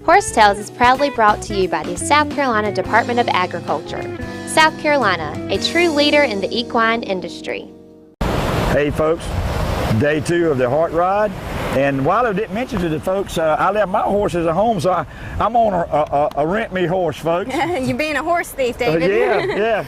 Horse Tales is proudly brought to you by the South Carolina Department of Agriculture. South Carolina, a true leader in the equine industry. Hey folks, day 2 of the Heart Ride. And while I didn't mention to the folks, I left my horses at home, so I'm on a rent-me horse, folks. You're being a horse thief, David. Yeah.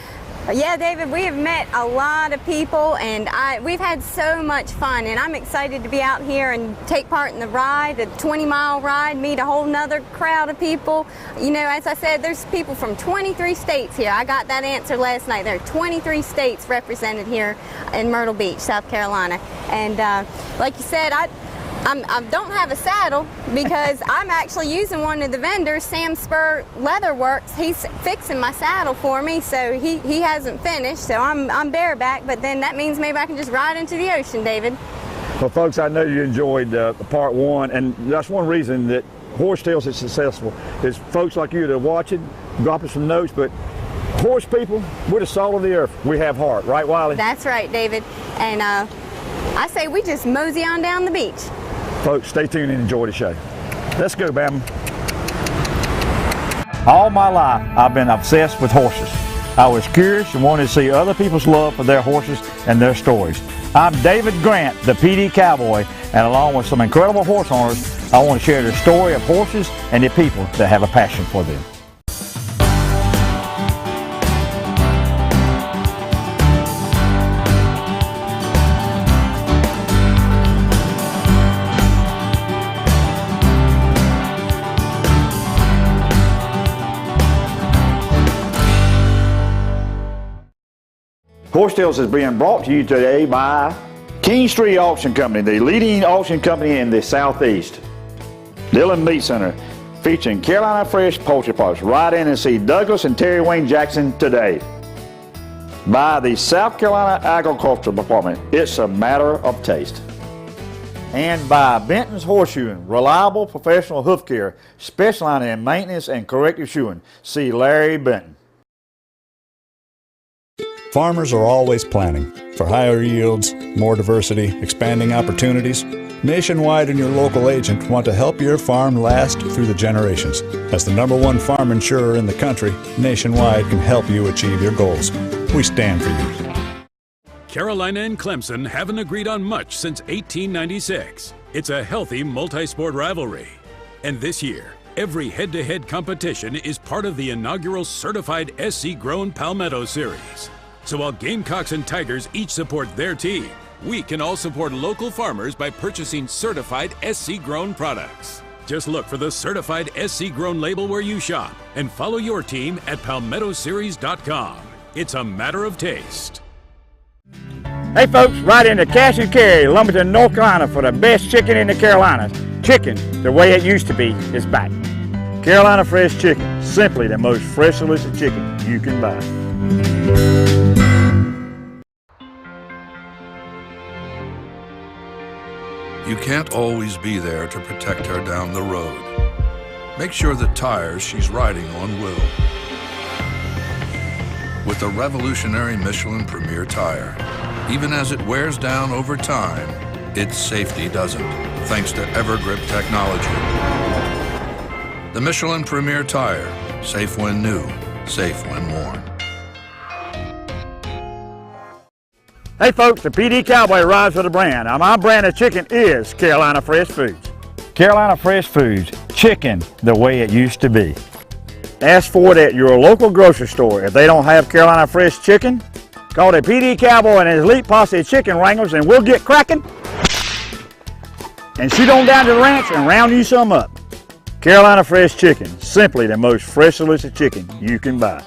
Yeah, David, we have met a lot of people, and we've had so much fun, and I'm excited to be out here and take part in the ride, a 20-mile ride, meet a whole nother crowd of people. You know, as I said, there's people from 23 states here. I got that answer last night. There are 23 states represented here in Myrtle Beach, South Carolina. And like you said, I don't have a saddle because I'm actually using one of the vendors, Sam Spur Leatherworks. He's fixing my saddle for me, so he hasn't finished, so I'm bareback, but then that means maybe I can just ride into the ocean, David. Well, folks, I know you enjoyed part 1, and that's one reason that Horse Tales is successful, is folks like you that are watching, dropping some notes, but horse people, we're the salt of the earth. We have heart, right, Wiley? That's right, David. And I say we just mosey on down the beach. Folks, stay tuned and enjoy the show. Let's go, Bama. All my life, I've been obsessed with horses. I was curious and wanted to see other people's love for their horses and their stories. I'm David Grant, the PD Cowboy, and along with some incredible horse owners, I want to share the story of horses and the people that have a passion for them. Horse Tales is being brought to you today by King Street Auction Company, the leading auction company in the Southeast. Dillon Meat Center, featuring Carolina Fresh poultry parts. Ride in and see Douglas and Terry Wayne Jackson today. By the South Carolina Agriculture Department, it's a matter of taste. And by Benton's Horseshoeing, reliable professional hoof care, specializing in maintenance and corrective shoeing. See Larry Benton. Farmers are always planning for higher yields, more diversity, expanding opportunities. Nationwide and your local agent want to help your farm last through the generations. As the #1 farm insurer in the country, Nationwide can help you achieve your goals. We stand for you. Carolina and Clemson haven't agreed on much since 1896. It's a healthy multi-sport rivalry. And this year, every head-to-head competition is part of the inaugural certified SC-grown Palmetto Series. So while Gamecocks and Tigers each support their team, we can all support local farmers by purchasing certified SC-grown products. Just look for the certified SC-grown label where you shop and follow your team at palmettoseries.com. It's a matter of taste. Hey folks, right into Cashew Cary, Lumberton, North Carolina for the best chicken in the Carolinas. Chicken, the way it used to be, is back. Carolina Fresh Chicken, simply the most fresh delicious chicken you can buy. You can't always be there to protect her down the road. Make sure the tires she's riding on will. With the revolutionary Michelin Premier tire, even as it wears down over time, its safety doesn't, thanks to EverGrip technology. The Michelin Premier tire, safe when new, safe when worn. Hey folks, the PD Cowboy rides with a brand. Now my brand of chicken is Carolina Fresh Foods. Carolina Fresh Foods, chicken the way it used to be. Ask for it at your local grocery store. If they don't have Carolina Fresh Chicken, call the PD Cowboy and his elite posse of chicken wranglers and we'll get cracking and shoot on down to the ranch and round you some up. Carolina Fresh Chicken, simply the most fresh delicious chicken you can buy.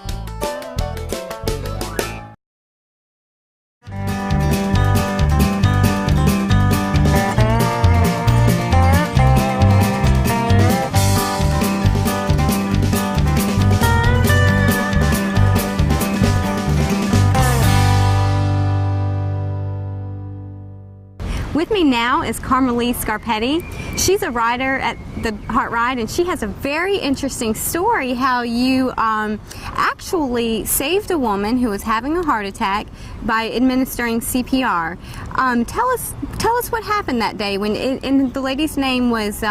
With me now is Carmelise Scarpetti. She's a rider at the Heart Ride, and she has a very interesting story how you actually saved a woman who was having a heart attack by administering CPR. Tell us what happened that day when and the lady's name was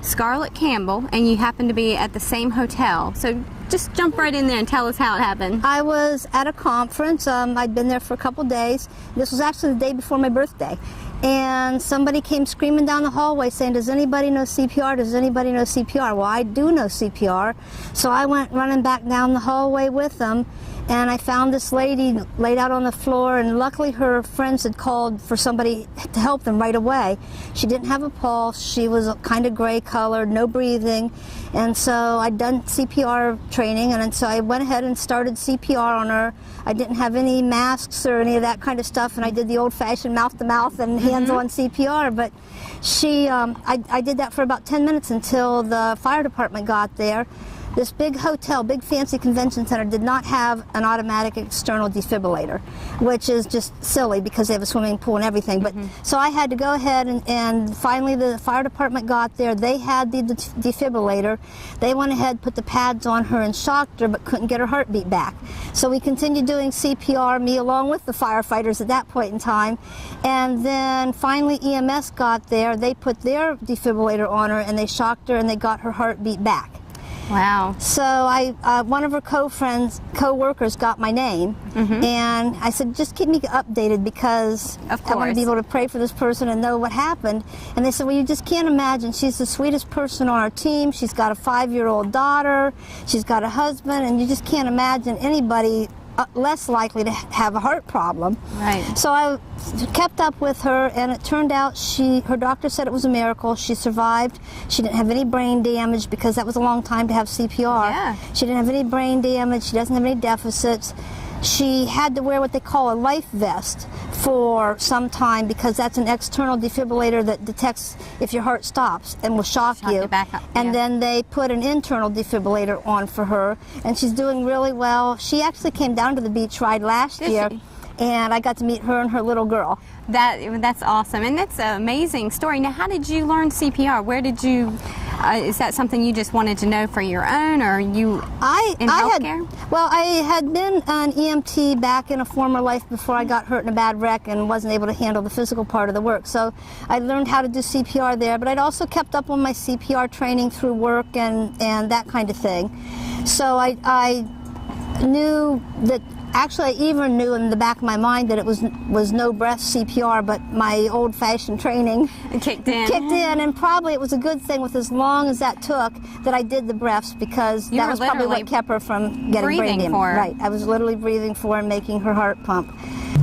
Scarlett Campbell, and you happened to be at the same hotel. So just jump right in there and tell us how it happened. I was at a conference. I'd been there for a couple days. This was actually the day before my birthday. And somebody came screaming down the hallway saying, does anybody know CPR? Does anybody know CPR? Well, I do know CPR. So I went running back down the hallway with them, and I found this lady laid out on the floor, and luckily her friends had called for somebody to help them right away. She didn't have a pulse. She was kind of gray colored, no breathing. And so I'd done CPR training, and so I went ahead and started CPR on her. I didn't have any masks or any of that kind of stuff, and I did the old-fashioned mouth-to-mouth and hands-on CPR. But I did that for about 10 minutes until the fire department got there. This big hotel, big fancy convention center, did not have an automatic external defibrillator, which is just silly because they have a swimming pool and everything. But so I had to go ahead and finally the fire department got there. They had the defibrillator. They went ahead, put the pads on her and shocked her, but couldn't get her heartbeat back. So we continued doing CPR, me along with the firefighters at that point in time. And then finally EMS got there. They put their defibrillator on her and they shocked her and they got her heartbeat back. Wow. So one of her co-workers got my name, and I said, just keep me updated because I want to be able to pray for this person and know what happened. And they said, well, you just can't imagine. She's the sweetest person on our team. She's got a 5-year-old daughter. She's got a husband, and you just can't imagine anybody less likely to have a heart problem. Right. So I kept up with her, and it turned out her doctor said it was a miracle. She survived. She didn't have any brain damage because that was a long time to have CPR. Yeah. She didn't have any brain damage. She doesn't have any deficits. She had to wear what they call a life vest for some time because that's an external defibrillator that detects if your heart stops and will shock you. Back up. And then they put an internal defibrillator on for her, and she's doing really well. She actually came down to the beach ride last year. And I got to meet her and her little girl. That's awesome, and that's an amazing story. Now, how did you learn CPR? Where did you? Is that something you just wanted to know for your own, or are you in healthcare? I had been an EMT back in a former life before I got hurt in a bad wreck and wasn't able to handle the physical part of the work. So I learned how to do CPR there, but I'd also kept up on my CPR training through work and that kind of thing. So I knew that. Actually, I even knew in the back of my mind that it was no breath CPR, but my old-fashioned training kicked in, and probably it was a good thing with as long as that took that I did the breaths because that was probably what kept her from getting brain damage. Right, I was literally breathing for her and making her heart pump.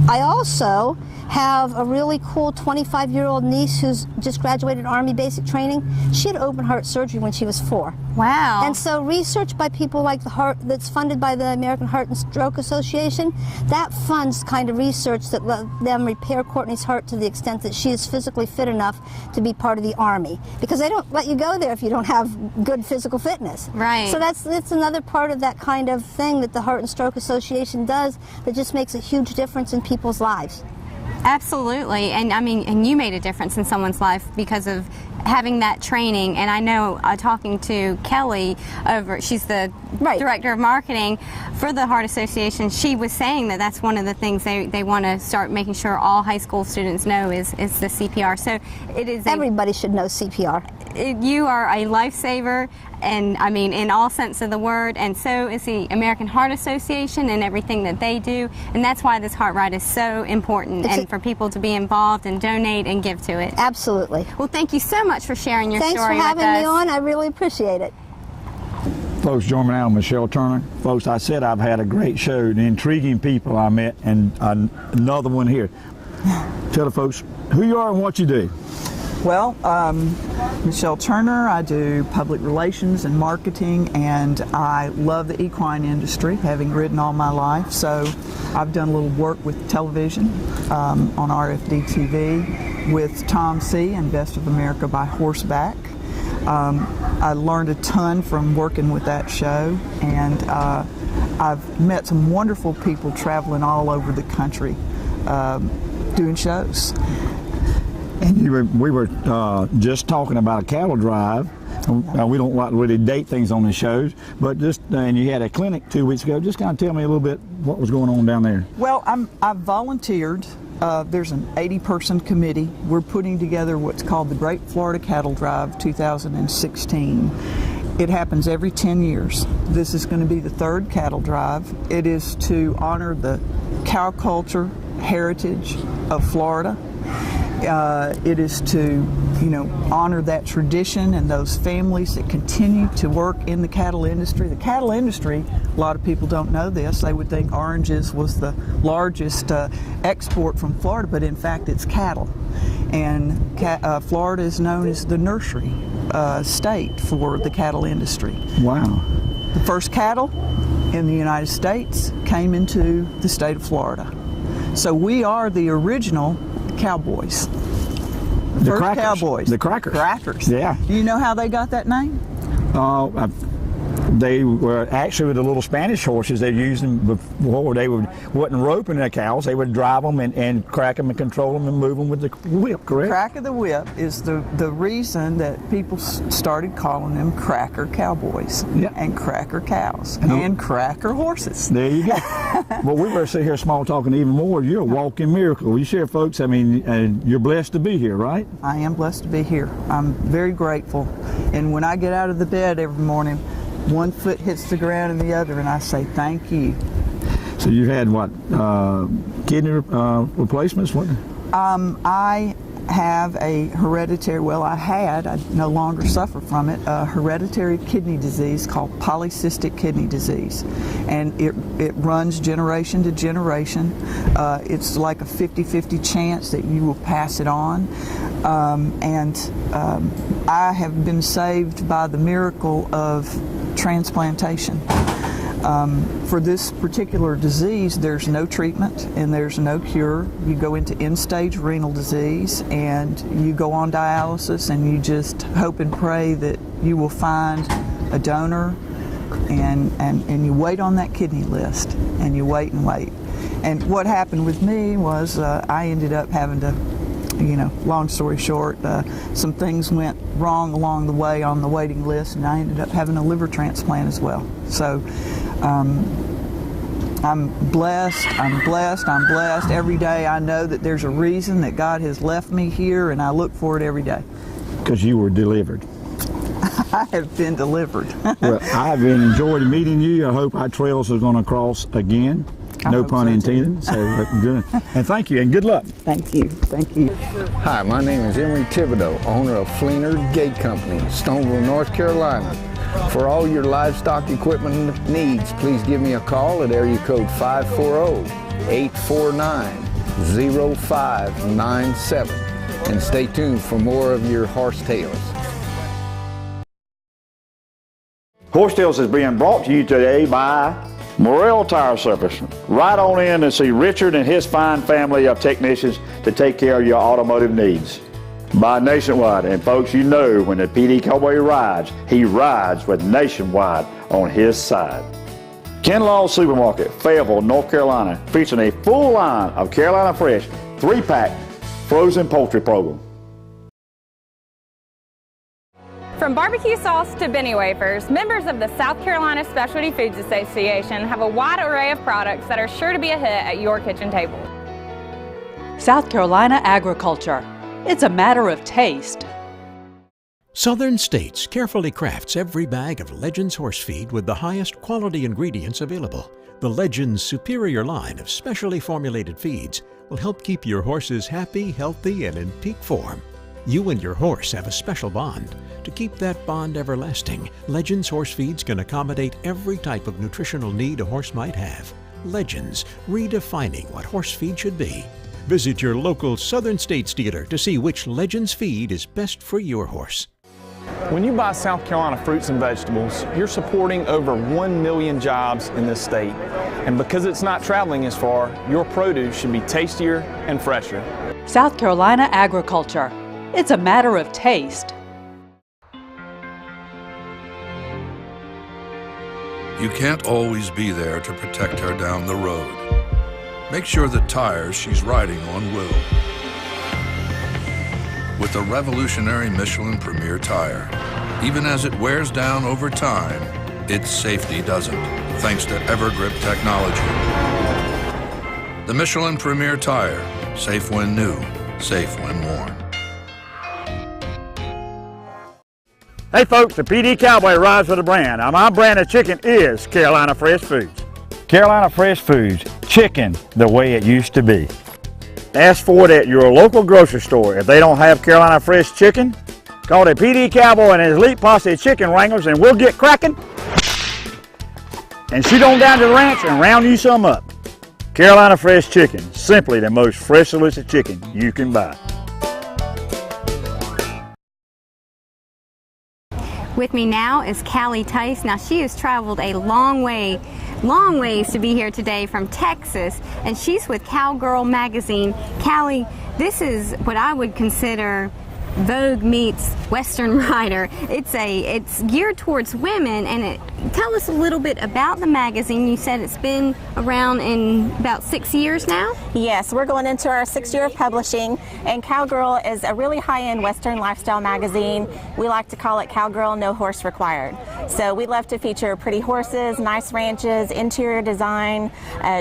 I also have a really cool 25-year-old niece who's just graduated Army basic training. She had open heart surgery when she was 4. Wow. And so research by people like that's funded by the American Heart and Stroke Association, that funds kind of research that let them repair Courtney's heart to the extent that she is physically fit enough to be part of the Army. Because they don't let you go there if you don't have good physical fitness. Right. So that's another part of that kind of thing that the Heart and Stroke Association does that just makes a huge difference in people's lives. Absolutely, and I mean, and you made a difference in someone's life because of having that training. And I know talking to Kelly she's the director of marketing for the Heart Association, she was saying that that's one of the things they want to start making sure all high school students know is the CPR. So it is everybody should know CPR. You are a lifesaver, and I mean in all sense of the word, and so is the American Heart Association and everything that they do, and that's why this Heart Ride is so important, and for people to be involved and donate and give to it. Absolutely. Well, thank you so much for sharing your story with us. Thanks for having me on. I really appreciate it. Folks, join me now, Michelle Turner. Folks, I said I've had a great show, the intriguing people I met, and another one here. Tell the folks who you are and what you do. Well, Michelle Turner, I do public relations and marketing, and I love the equine industry, having ridden all my life. So I've done a little work with television on RFD TV with Tom C. and Best of America by Horseback. I learned a ton from working with that show, and I've met some wonderful people traveling all over the country doing shows. And we were just talking about a cattle drive. We don't like to really date things on the shows, but and you had a clinic 2 weeks ago. Just kind of tell me a little bit what was going on down there. Well, I've volunteered. There's an 80-person committee. We're putting together what's called the Great Florida Cattle Drive 2016. It happens every 10 years. This is going to be the third cattle drive. It is to honor the cow culture heritage of Florida. It is to, honor that tradition and those families that continue to work in the cattle industry. The cattle industry, a lot of people don't know this. They would think oranges was the largest export from Florida, but in fact it's cattle. And Florida is known as the nursery state for the cattle industry. Wow. The first cattle in the United States came into the state of Florida. So we are the original cowboys. The First crackers. cowboys. The crackers. Crackers. Yeah. Do you know how they got that name? They were actually the little Spanish horses they used them before. They wasn't roping their cows. They would drive them and crack them and control them and move them with the whip, correct? Crack of the whip is the reason that people started calling them cracker cowboys and cracker cows and cracker horses. There you go. Well, we were sitting here small talking even more. You're a walking miracle. You share, folks. I mean, you're blessed to be here, right? I am blessed to be here. I'm very grateful. And when I get out of the bed every morning, one foot hits the ground and the other, and I say thank you. So you've had what, kidney replacements? What? I have a hereditary, I no longer suffer from it, a hereditary kidney disease called polycystic kidney disease. And it runs generation to generation. It's like a 50-50 chance that you will pass it on. I have been saved by the miracle of transplantation. For this particular disease, there's no treatment and there's no cure. You go into end-stage renal disease and you go on dialysis and you just hope and pray that you will find a donor and you wait on that kidney list and you wait and wait. And what happened with me was I ended up having to, long story short, some things went wrong along the way on the waiting list, and I ended up having a liver transplant as well. So I'm blessed. Every day I know that there's a reason that God has left me here, and I look for it every day. Because you were delivered. I have been delivered. Well, I have enjoyed meeting you. I hope our trails are going to cross again. No pun intended. So good. And thank you, and good luck. Thank you. Thank you. Hi, my name is Emery Thibodeau, owner of Fleener Gate Company, Stoneville, North Carolina. For all your livestock equipment needs, please give me a call at area code 540-849-0597. And stay tuned for more of your horse tales. Horse Tales is being brought to you today by Morrell Tire Service. Right on in to see Richard and his fine family of technicians to take care of your automotive needs. By Nationwide, and folks, you know when the PD Cowboy rides, he rides with Nationwide on his side. Ken Law Supermarket, Fayetteville, North Carolina, featuring a full line of Carolina Fresh 3-pack frozen poultry program. From barbecue sauce to Benny wafers, members of the South Carolina Specialty Foods Association have a wide array of products that are sure to be a hit at your kitchen table. South Carolina Agriculture. It's a matter of taste. Southern States carefully crafts every bag of Legends horse feed with the highest quality ingredients available. The Legends superior line of specially formulated feeds will help keep your horses happy, healthy, and in peak form. You and your horse have a special bond. To keep that bond everlasting, Legends horse feeds can accommodate every type of nutritional need a horse might have. Legends, redefining what horse feed should be. Visit your local Southern States dealer to see which Legends feed is best for your horse. When you buy South Carolina fruits and vegetables, you're supporting over 1 million jobs in this state. And because it's not traveling as far, your produce should be tastier and fresher. South Carolina Agriculture. It's a matter of taste. You can't always be there to protect her down the road. Make sure the tires she's riding on will. with the revolutionary Michelin Premier tire. Even as it wears down over time, its safety doesn't, thanks to EverGrip technology. The Michelin Premier tire, safe when new, safe when worn. Hey folks, the PD Cowboy rides with a brand. Now my brand of chicken is Carolina Fresh Foods. Carolina Fresh Foods, chicken the way it used to be. Ask for it at your local grocery store. If they don't have Carolina Fresh chicken, call the PD Cowboy and his elite posse of chicken wranglers and we'll get cracking and shoot on down to the ranch and round you some up. Carolina Fresh Chicken, simply the most fresh delicious chicken you can buy. With me now is Callie Tice. Now she has traveled a long ways to be here today from Texas, and she's with Cowgirl magazine. Callie, this is what I would consider Vogue meets Western Rider. It's geared towards women, and tell us a little bit about the magazine. You said it's been around in about 6 years now? Yes, we're going into our 6th year of publishing, and Cowgirl is a really high-end Western lifestyle magazine. We like to call it Cowgirl, no horse required. So we love to feature pretty horses, nice ranches, interior design,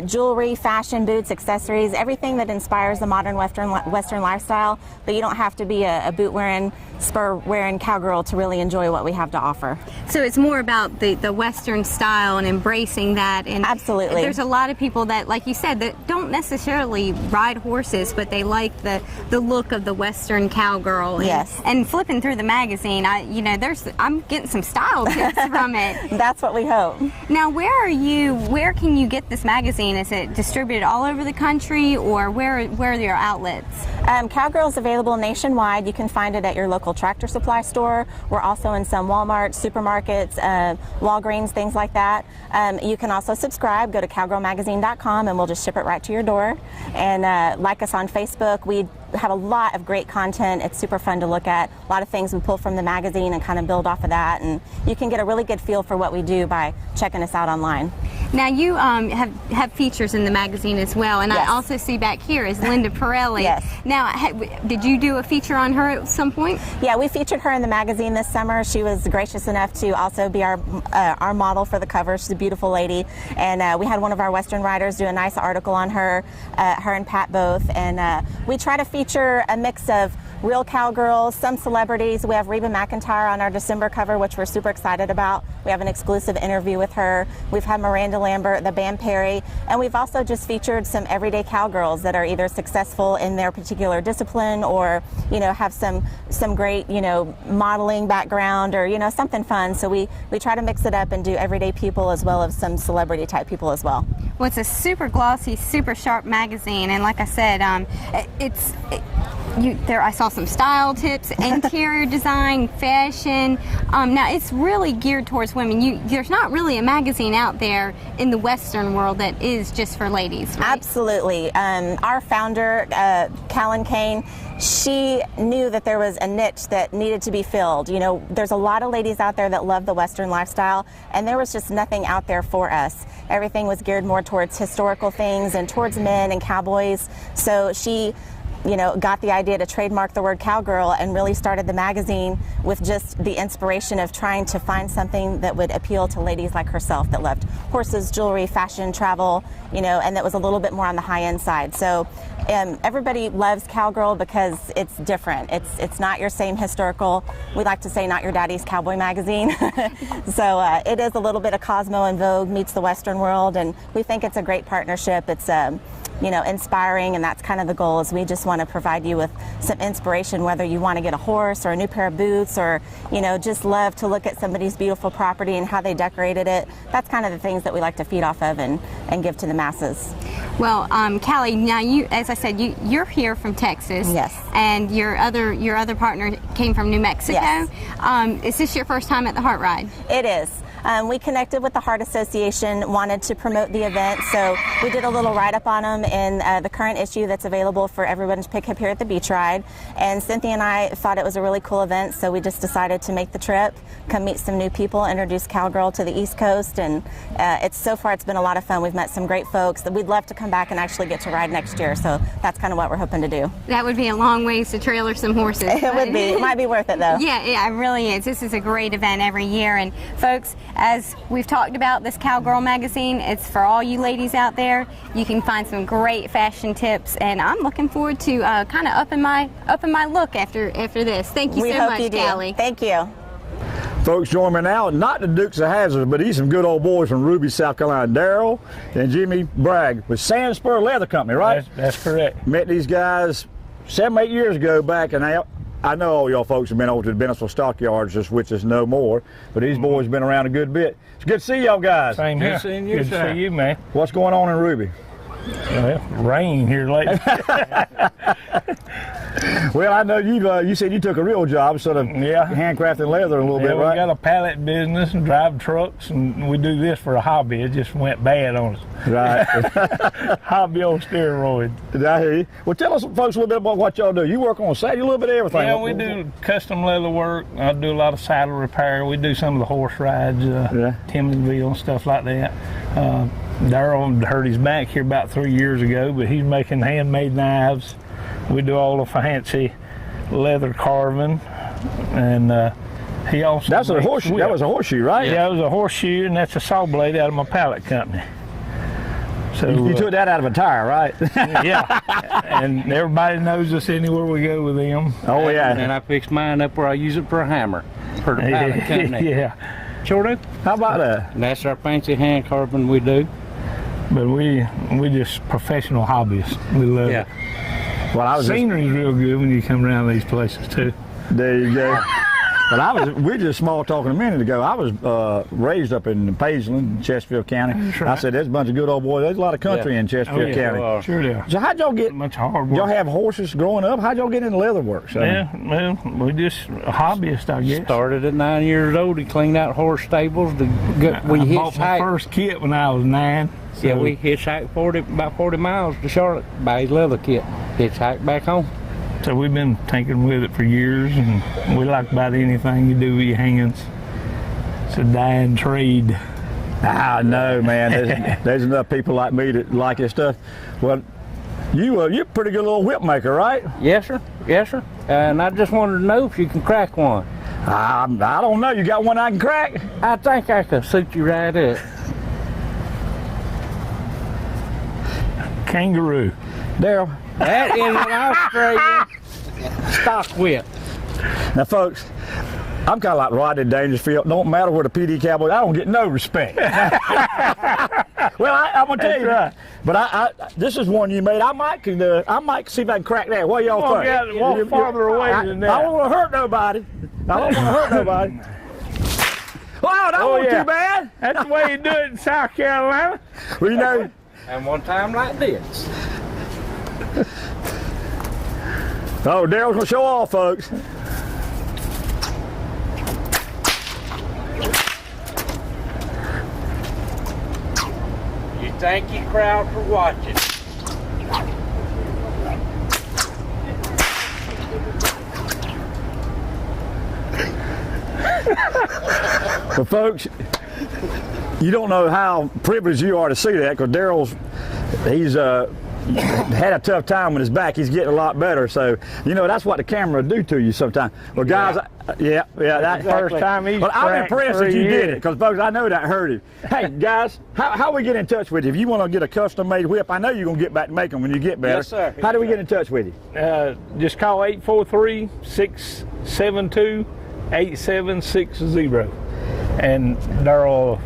jewelry, fashion, boots, accessories, everything that inspires the modern Western lifestyle, but you don't have to be a boot-wearing, spur-wearing cowgirl to really enjoy what we have to offer. So it's more about the Western style and embracing that. And absolutely. There's a lot of people that, like you said, that don't necessarily ride horses, but they like the look of the Western cowgirl. Yes. And flipping through the magazine, I'm getting some style tips from it. That's what we hope. Now, where can you get this magazine? Is it distributed all over the country, or where are your outlets? Cowgirl's available nationwide. You can find it at your local Tractor Supply store. We're also in some Walmart, supermarkets, Walgreens, things like that. You can also subscribe. Go to cowgirlmagazine.com and we'll just ship it right to your door. And like us on Facebook. We have a lot of great content. It's super fun to look at. A lot of things we pull from the magazine and kind of build off of that. And you can get a really good feel for what we do by checking us out online. Now you have features in the magazine as well, and yes. I also see back here is Linda Pirelli. Yes. Now, did you do a feature on her at some point? Yeah, we featured her in the magazine this summer. She was gracious enough to also be our model for the cover. She's a beautiful lady, and we had one of our Western riders do a nice article on her, her and Pat both, and we try to feature a mix of real cowgirls, some celebrities. We have Reba McEntire on our December cover, which we're super excited about. We have an exclusive interview with her. We've had Miranda Lambert, the band Perry, and we've also just featured some everyday cowgirls that are either successful in their particular discipline or, have some great, modeling background or, something fun. So we try to mix it up and do everyday people as well as some celebrity type people as well. Well, it's a super glossy, super sharp magazine, and like I said, I saw some style tips, interior design, fashion. Now it's really geared towards women. There's not really a magazine out there in the Western world that is just for ladies, right? Absolutely. Our founder, Callan Kane, she knew that there was a niche that needed to be filled. There's a lot of ladies out there that love the Western lifestyle, and there was just nothing out there for us. Everything was geared more towards historical things and towards men and cowboys. So she got the idea to trademark the word cowgirl and really started the magazine with just the inspiration of trying to find something that would appeal to ladies like herself that loved horses, jewelry, fashion, travel, and that was a little bit more on the high-end side. So everybody loves Cowgirl because it's different. It's not your same historical, we like to say, not your daddy's cowboy magazine. So it is a little bit of Cosmo and Vogue meets the Western world, and we think it's a great partnership. It's inspiring, and that's kind of the goal, is we just want to provide you with some inspiration, whether you want to get a horse or a new pair of boots or, just love to look at somebody's beautiful property and how they decorated it. That's kind of the things that we like to feed off of and give to the masses. Well, Callie, now as I said, you're here from Texas. Yes. And your other partner came from New Mexico. Yes. Is this your first time at the Heart Ride? It is. We connected with the Heart Association, wanted to promote the event, so we did a little write-up on them in the current issue that's available for everyone to pick up here at the beach ride. And Cynthia and I thought it was a really cool event, so we just decided to make the trip, come meet some new people, introduce Cowgirl to the East Coast, and so far it's been a lot of fun. We've met some great folks that we'd love to come back and actually get to ride next year, so that's kind of what we're hoping to do. That would be a long ways to trailer some horses. It would be. It might be worth it though. Yeah, it really is. This is a great event every year, and folks, as we've talked about, this Cowgirl magazine, it's for all you ladies out there. You can find some great fashion tips, and I'm looking forward to kind of upping my look after this. Thank you so much, Callie. Thank you. Folks, join me now, not the Dukes of Hazzard, but these some good old boys from Ruby, South Carolina. Daryl and Jimmy Bragg with Sandspur Leather Company, right? That's correct. Met these guys 7-8 years ago back, and I know all y'all folks have been over to the Bennisville Stockyards, which is no more, but these boys have been around a good bit. It's good to see y'all guys. Same here. Good seeing you, Good to see you, man. What's going on in Ruby? Well, rain here lately. Well, I know you said you took a real job, sort of handcrafting leather a little bit, right? We got a pallet business and drive trucks, and we do this for a hobby. It just went bad on us. Right. Hobby on steroids. Did I hear you? Well, tell us, folks, a little bit about what y'all do. You work on saddle, a little bit of everything. Yeah, we do custom leather work. I do a lot of saddle repair. We do some of the horse rides, Timothyville and stuff like that. Daryl hurt his back here about 3 years ago, but he's making handmade knives. We do all the fancy leather carving, and he also That was a horseshoe, right? Yeah, it was a horseshoe, and that's a saw blade out of my pallet company. So you took that out of a tire, right? Yeah, and everybody knows us anywhere we go with them. Oh yeah. And I fixed mine up where I use it for a hammer for the pallet company. Yeah. Sure do. How about that? And that's our fancy hand carving we do. But we just professional hobbyists. We love it. Well, scenery's real good when you come around these places too. There you go. But we were just small talking a minute ago. I was raised up in Pageland, Chesterfield County. Right. I said, there's a bunch of good old boys. There's a lot of country in Chesterfield County. Well, sure there. So how'd y'all get, much hard work. Y'all have horses growing up? How'd y'all get into leather work? So? Yeah, well, we just hobbyists, I guess. Started at 9 years old to clean out horse stables. I bought my first kit when I was 9. So. Yeah, we hitchhiked about 40 miles to Charlotte, buy his leather kit. Hitchhiked back home. So we've been tinkering with it for years, and we like about anything you do with your hands. It's a dying trade. I know, man. There's enough people like me that like this stuff. Well, you're a pretty good little whip maker, right? Yes, sir. Yes, sir. And I just wanted to know if you can crack one. I don't know. You got one I can crack? I think I could suit you right up. Kangaroo. Daryl. That is an Australian stock whip. Now, folks, I'm kind of like Rodney Dangerfield. Don't matter where the PD Cowboy, I don't get no respect. Well, I'm gonna tell you, right. But this is one you made. I might see if I can crack that. What y'all think? Walk farther away than that. I don't want to hurt nobody. Wow, that wasn't too bad. That's the way you do it in South Carolina. Well, you know. And one time like this. Oh, Daryl's gonna show off, folks. You thank you, crowd, for watching. But folks, you don't know how privileged you are to see that, because he's had a tough time with his back. He's getting a lot better, so that's what the camera do to you sometimes. Well, guys, that exactly. First time he's I'm impressed that you did it, because folks, I know that hurt him. Hey guys, how we get in touch with you? If you want to get a custom made whip, I know you're gonna get back to make them when you get better. Yes, sir. How do we get in touch with you? Just call 843-672-8760. And Daryl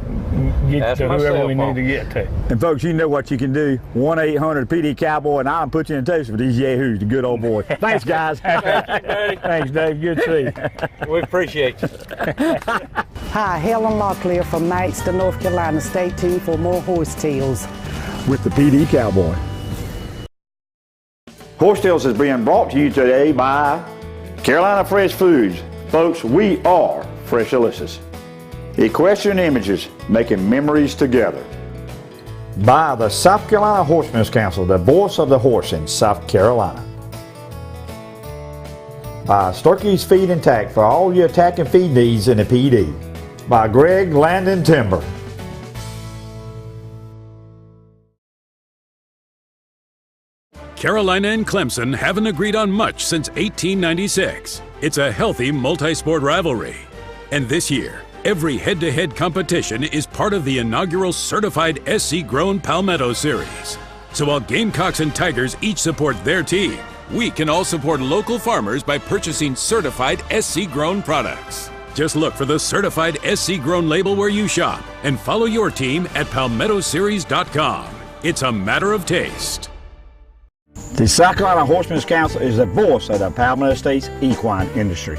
get to whoever we need to get to. And folks, you know what you can do. 1-800-PD-COWBOY, and I'll put you in touch with these yahoos, the good old boy. Thanks, guys. Thanks, Dave. Good to see you. We appreciate you. Hi, Helen Locklear from Knightston, North Carolina. Stay tuned for more horse tales. With the PD Cowboy. Horse Tales is being brought to you today by Carolina Fresh Foods. Folks, we are Fresh Delicious. Equestrian images, making memories together. By the South Carolina Horsemen's Council, the voice of the horse in South Carolina. By Sturkey's Feed and Tack for all your tack and feed needs in the PD. By Greg Landon Timber. Carolina and Clemson haven't agreed on much since 1896. It's a healthy multi-sport rivalry. And this year, every head-to-head competition is part of the inaugural certified SC-grown Palmetto Series. So while Gamecocks and Tigers each support their team, we can all support local farmers by purchasing certified SC-grown products. Just look for the certified SC-grown label where you shop and follow your team at palmettoseries.com. It's a matter of taste. The South Carolina Horsemen's Council is the voice of the Palmetto State's equine industry.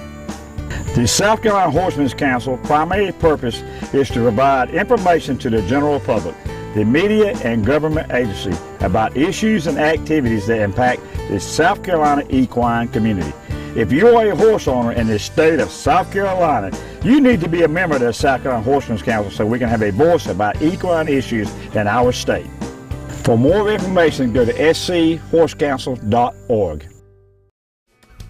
The South Carolina Horsemen's Council primary purpose is to provide information to the general public, the media and government agency about issues and activities that impact the South Carolina equine community. If you are a horse owner in the state of South Carolina, you need to be a member of the South Carolina Horsemen's Council so we can have a voice about equine issues in our state. For more information, go to schorsecouncil.org.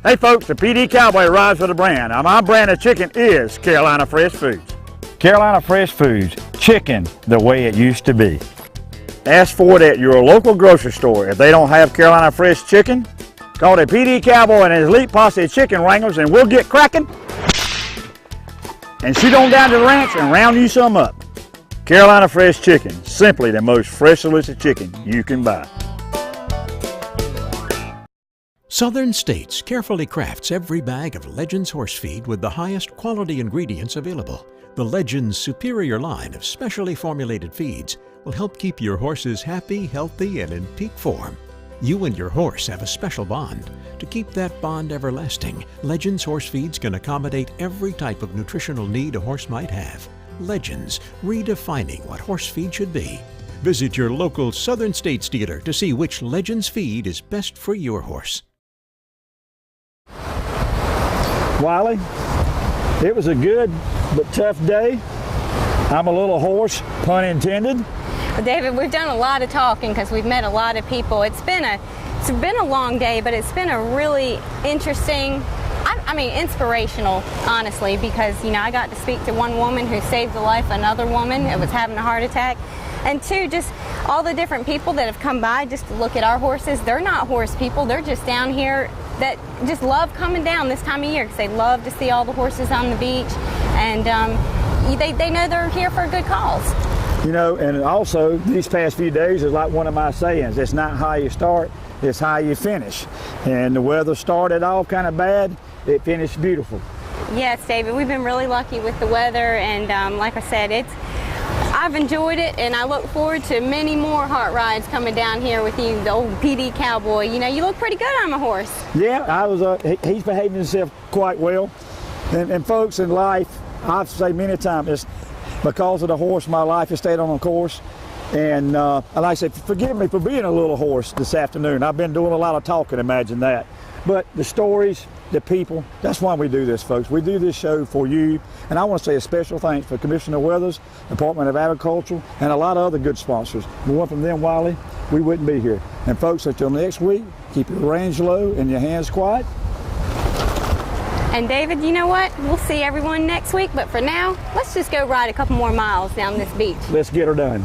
Hey folks, the PD Cowboy rides with a brand. Now my brand of chicken is Carolina Fresh Foods. Carolina Fresh Foods, chicken the way it used to be. Ask for it at your local grocery store. If they don't have Carolina Fresh chicken, call the PD Cowboy and his elite posse of chicken wranglers and we'll get cracking and shoot on down to the ranch and round you some up. Carolina Fresh Chicken, simply the most fresh delicious chicken you can buy. Southern States carefully crafts every bag of Legends horse feed with the highest quality ingredients available. The Legends superior line of specially formulated feeds will help keep your horses happy, healthy, and in peak form. You and your horse have a special bond. To keep that bond everlasting, Legends horse feeds can accommodate every type of nutritional need a horse might have. Legends, redefining what horse feed should be. Visit your local Southern States dealer to see which Legends feed is best for your horse. Wiley, it was a good but tough day. I'm a little hoarse, pun intended. Well, David, we've done a lot of talking because we've met a lot of people. It's been a long day, but it's been a really interesting, I mean, inspirational, honestly, because, you know, I got to speak to one woman who saved the life of another woman that was having a heart attack. And two, just all the different people that have come by just to look at our horses. They're not horse people. They're just down here that just love coming down this time of year because they love to see all the horses on the beach. And they know they're here for a good cause. You know, and also these past few days is like one of my sayings. It's not how you start, it's how you finish. And the weather started off kind of bad. It finished beautiful. Yes, David, we've been really lucky with the weather, and like I said, I've enjoyed it, and I look forward to many more hot rides coming down here with you, the old PD Cowboy. You know, you look pretty good on a horse. Yeah, he's behaving himself quite well. And folks, in life, I've said many times, it's because of the horse, my life has stayed on a course. And like I said, forgive me for being a little hoarse this afternoon. I've been doing a lot of talking, imagine that. But the stories, the people, that's why we do this, folks. We do this show for you. And I want to say a special thanks for Commissioner Weathers, Department of Agriculture, and a lot of other good sponsors. If it weren't from them, Wiley, we wouldn't be here. And folks, until next week, keep your reins low and your hands quiet. And David, you know what? We'll see everyone next week. But for now, let's just go ride a couple more miles down this beach. Let's get her done.